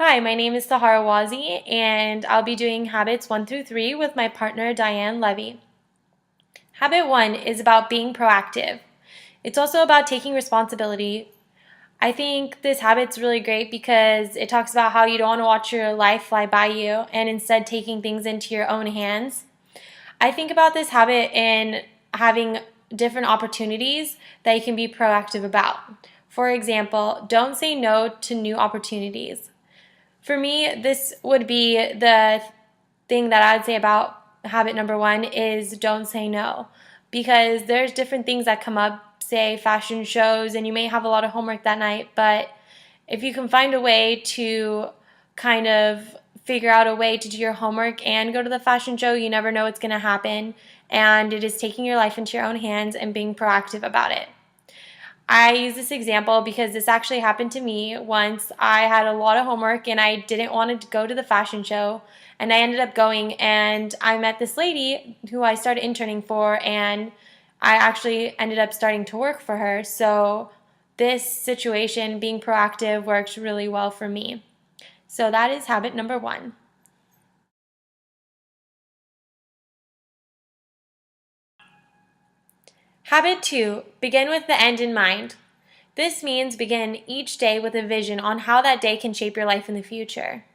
Hi, my name is Sahar and I'll be doing habits 1 through 3 with my partner Diane Levy. Habit 1 is about being proactive. It's also about taking responsibility. I think this habit's really great because it talks about how you don't want to watch your life fly by you and instead taking things into your own hands. I think about this habit in having different opportunities that you can be proactive about. For example, don't say no to new opportunities. For me, this would be the thing that I'd say about habit number 1 is don't say no. Because there's different things that come up, say fashion shows, and you may have a lot of homework that night, but if you can find a way to kind of figure out a way to do your homework and go to the fashion show, you never know what's going to happen, and it is taking your life into your own hands and being proactive about it. I use this example because this actually happened to me once. I had a lot of homework and I didn't want to go to the fashion show, and I ended up going, and I met this lady who I started interning for, and I actually ended up starting to work for her. So this situation, being proactive, worked really well for me. So that is habit number 1. Habit 2, begin with the end in mind. This means begin each day with a vision on how that day can shape your life in the future.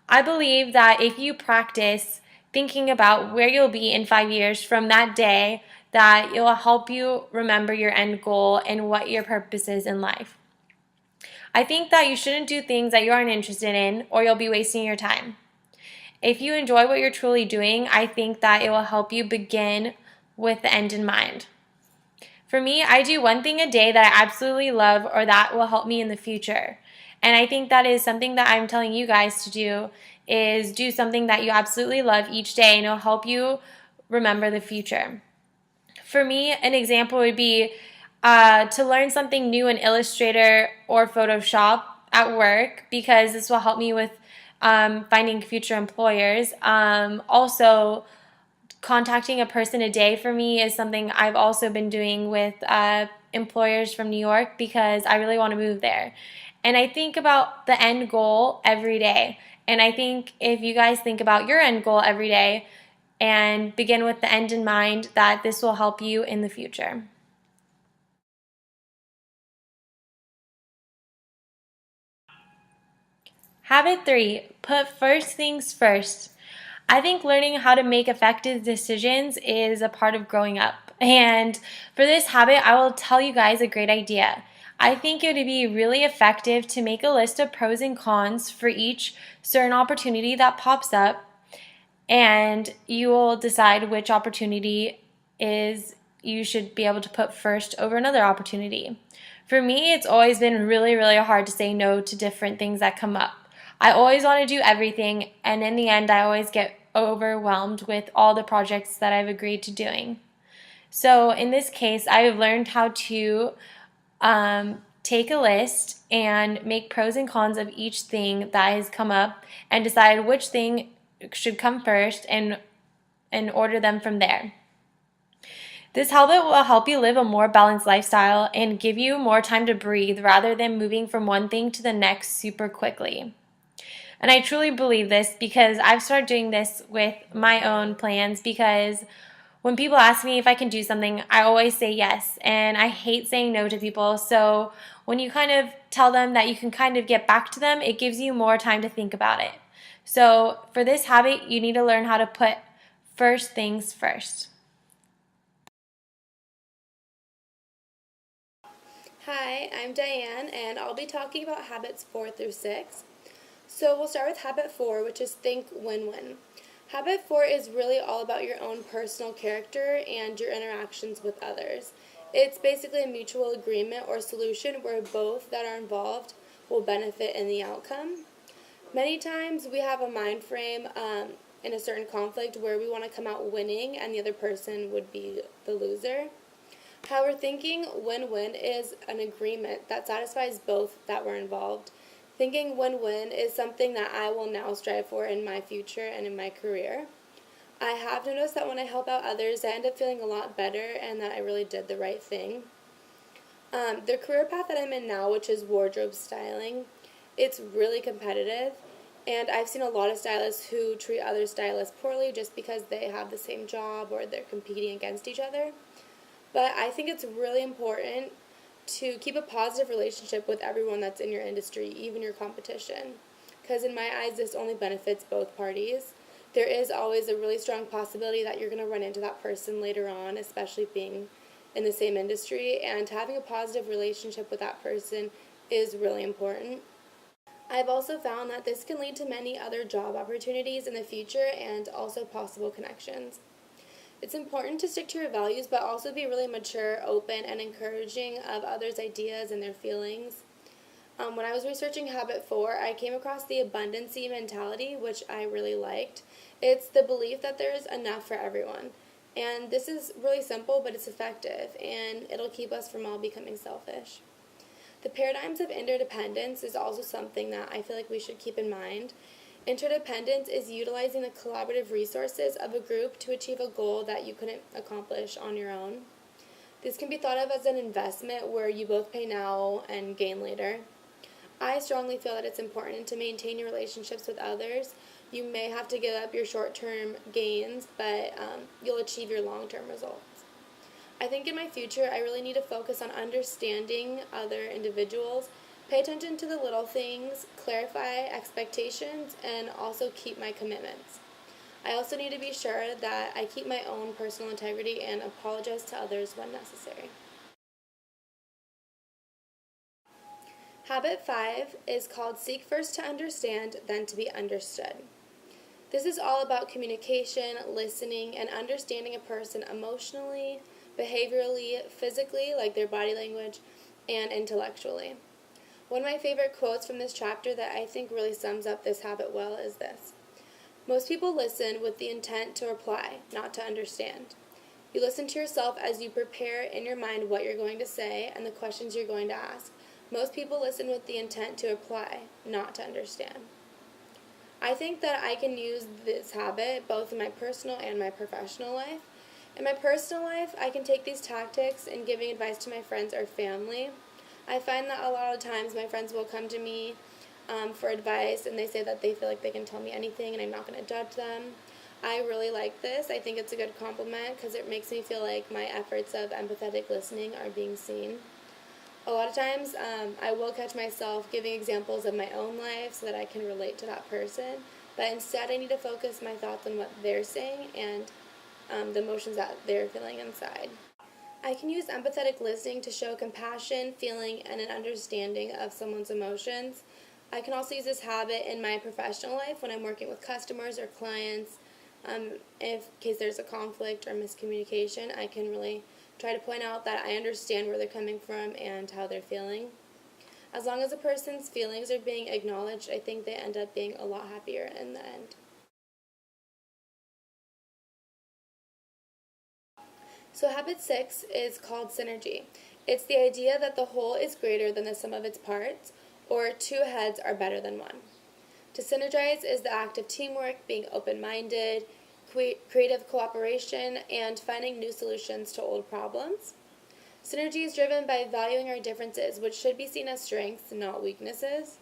I believe that if you practice thinking about where you'll be in 5 years from that day, that it will help you remember your end goal and what your purpose is in life. I think that you shouldn't do things that you aren't interested in, or you'll be wasting your time. If you enjoy what you're truly doing, I think that it will help you begin with the end in mind. For me, I do one thing a day that I absolutely love or that will help me in the future. And I think that is something that I'm telling you guys to do, is do something that you absolutely love each day, and it'll help you remember the future. For me, an example would be to learn something new in Illustrator or Photoshop at work, because this will help me with finding future employers. Also, contacting a person a day for me is something I've also been doing with employers from New York, because I really want to move there. And I think about the end goal every day. And I think if you guys think about your end goal every day and begin with the end in mind, that this will help you in the future. Habit 3, put first things first. I think learning how to make effective decisions is a part of growing up. And for this habit, I will tell you guys a great idea. I think it would be really effective to make a list of pros and cons for each certain opportunity that pops up, and you will decide which opportunity is you should be able to put first over another opportunity. For me, it's always been really, really hard to say no to different things that come up. I always want to do everything, and in the end, I always get overwhelmed with all the projects that I've agreed to doing. So in this case, I've learned how to take a list and make pros and cons of each thing that has come up and decide which thing should come first and order them from there. This habit will help you live a more balanced lifestyle and give you more time to breathe rather than moving from one thing to the next super quickly. And I truly believe this because I've started doing this with my own plans, because when people ask me if I can do something, I always say yes, and I hate saying no to people. So when you kind of tell them that you can kind of get back to them, it gives you more time to think about it. So for this habit, you need to learn how to put first things first. Hi, I'm Diane, and I'll be talking about habits 4 through 6. So we'll start with habit 4, which is think win-win. Habit 4 is really all about your own personal character and your interactions with others. It's basically a mutual agreement or solution where both that are involved will benefit in the outcome. Many times we have a mind frame in a certain conflict where we want to come out winning and the other person would be the loser. However, thinking win-win is an agreement that satisfies both that were involved. Thinking win-win is something that I will now strive for in my future and in my career. I have noticed that when I help out others, I end up feeling a lot better and that I really did the right thing. The career path that I'm in now, which is wardrobe styling, it's really competitive, And I've seen a lot of stylists who treat other stylists poorly just because they have the same job or they're competing against each other. But I think it's really important to keep a positive relationship with everyone that's in your industry, even your competition. Because in my eyes, this only benefits both parties. There is always a really strong possibility that you're going to run into that person later on, especially being in the same industry, and having a positive relationship with that person is really important. I've also found that this can lead to many other job opportunities in the future and also possible connections. It's important to stick to your values, but also be really mature, open, and encouraging of others' ideas and their feelings. When I was researching Habit 4, I came across the abundancy mentality, which I really liked. It's the belief that there is enough for everyone. And this is really simple, but it's effective, and it'll keep us from all becoming selfish. The paradigms of interdependence is also something that I feel like we should keep in mind. Interdependence is utilizing the collaborative resources of a group to achieve a goal that you couldn't accomplish on your own. This can be thought of as an investment where you both pay now and gain later. I strongly feel that it's important to maintain your relationships with others. You may have to give up your short-term gains, but you'll achieve your long-term results. I think in my future, I really need to focus on understanding other individuals, pay attention to the little things, clarify expectations, and also keep my commitments. I also need to be sure that I keep my own personal integrity and apologize to others when necessary. Habit 5 is called Seek First to Understand, Then to Be Understood. This is all about communication, listening, and understanding a person emotionally, behaviorally, physically, like their body language, and intellectually. One of my favorite quotes from this chapter that I think really sums up this habit well is this: most people listen with the intent to reply, not to understand. You listen to yourself as you prepare in your mind what you're going to say and the questions you're going to ask. Most people listen with the intent to reply, not to understand. I think that I can use this habit both in my personal and my professional life. In my personal life, I can take these tactics in giving advice to my friends or family. I find that a lot of times my friends will come to me for advice, and they say that they feel like they can tell me anything and I'm not going to judge them. I really like this. I think it's a good compliment because it makes me feel like my efforts of empathetic listening are being seen. A lot of times I will catch myself giving examples of my own life so that I can relate to that person, but instead I need to focus my thoughts on what they're saying and the emotions that they're feeling inside. I can use empathetic listening to show compassion, feeling, and an understanding of someone's emotions. I can also use this habit in my professional life when I'm working with customers or clients. In case there's a conflict or miscommunication, I can really try to point out that I understand where they're coming from and how they're feeling. As long as a person's feelings are being acknowledged, I think they end up being a lot happier in the end. So habit 6 is called synergy. It's the idea that the whole is greater than the sum of its parts, or two heads are better than one. To synergize is the act of teamwork, being open-minded, creative cooperation, and finding new solutions to old problems. Synergy is driven by valuing our differences, which should be seen as strengths, not weaknesses.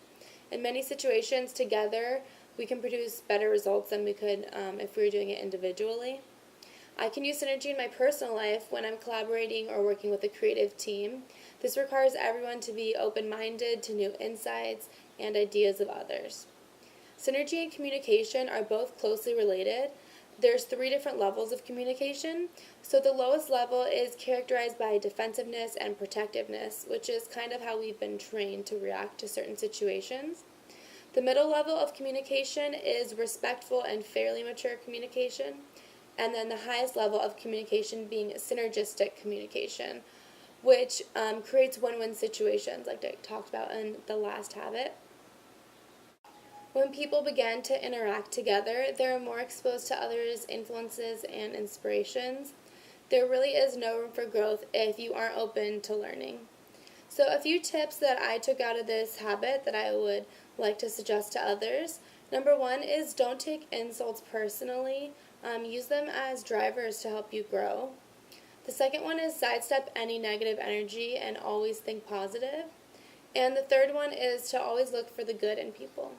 In many situations, together, we can produce better results than we could if we were doing it individually. I can use synergy in my personal life when I'm collaborating or working with a creative team. This requires everyone to be open-minded to new insights and ideas of others. Synergy and communication are both closely related. There's 3 different levels of communication. So the lowest level is characterized by defensiveness and protectiveness, which is kind of how we've been trained to react to certain situations. The middle level of communication is respectful and fairly mature communication. And then the highest level of communication being synergistic communication, which creates win-win situations, like I talked about in the last habit. When people begin to interact together, they're more exposed to others' influences and inspirations. There really is no room for growth if you aren't open to learning. So a few tips that I took out of this habit that I would like to suggest to others. Number 1 is don't take insults personally. Use them as drivers to help you grow. The second one is sidestep any negative energy and always think positive. And the third one is to always look for the good in people.